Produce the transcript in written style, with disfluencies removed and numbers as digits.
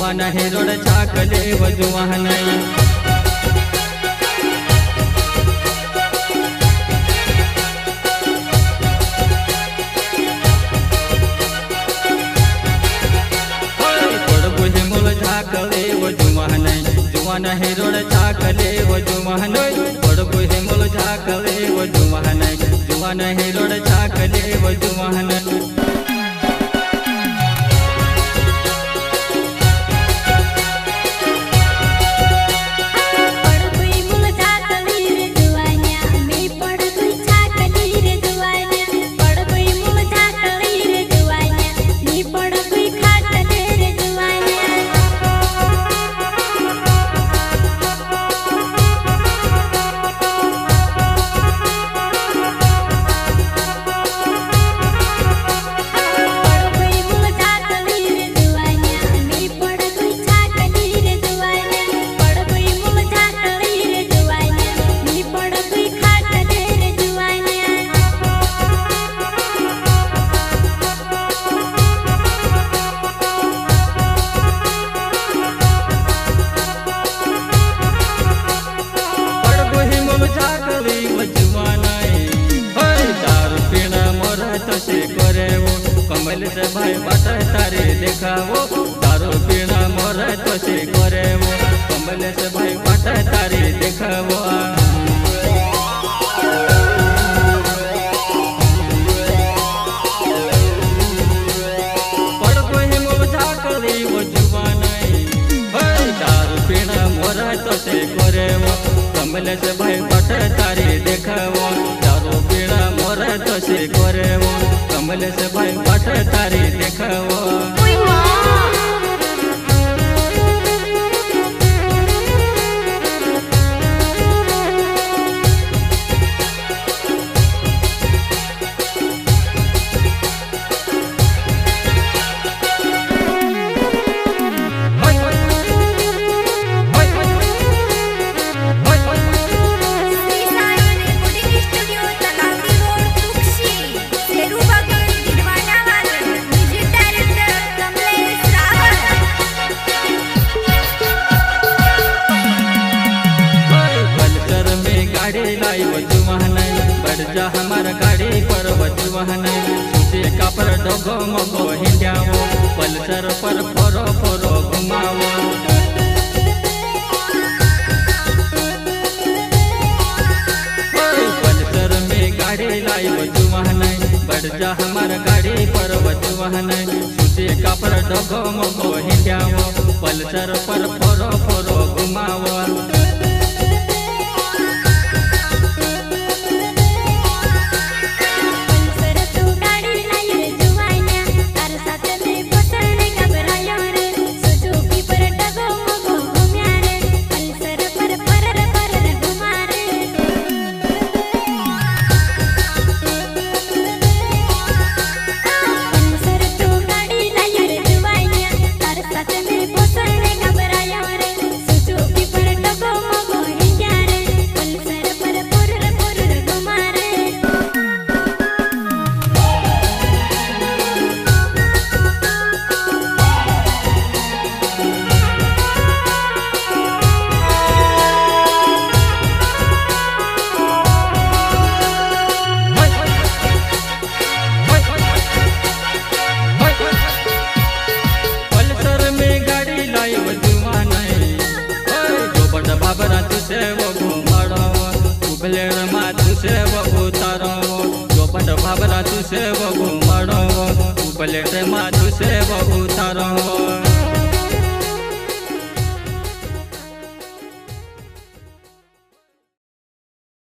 जुवान हेरोड छाकले वो जुवान जुवान हेरोड छाकले वो जुवान पड़बो हेमोल छाकले वो जुवान जुवान हेरोड छाकले वो जुवान कमल से भाई बाट तारे देखावो दारू पीना मोर तो से करे वो कमल से भाई बाट तारे देखावो पड़को हिमो झाकली वो जुवान दारू पीना मोर तो से करे वो कमल से भाई बाट तारे देखावो दारू पीना मोर तो से करे वो कमल से भाई बाट तारे देखावो जा हमार गाड़ी पर वजुवान सूचे का पर डोगो मोगो हिंड्यावो पल्सर पर फोरो फोरो घुमावो पल्सर में गाड़ी लाई वजुवान बढ़ जा हमार गाड़ी पर वजुवान सूचे का पर डोगो मोगो हिंड्यावो पल्सर पर फोरो फोरो घुमावो भावना तुसे वो घुमाड़ो प्लेट माँ तुसे वो उतारो।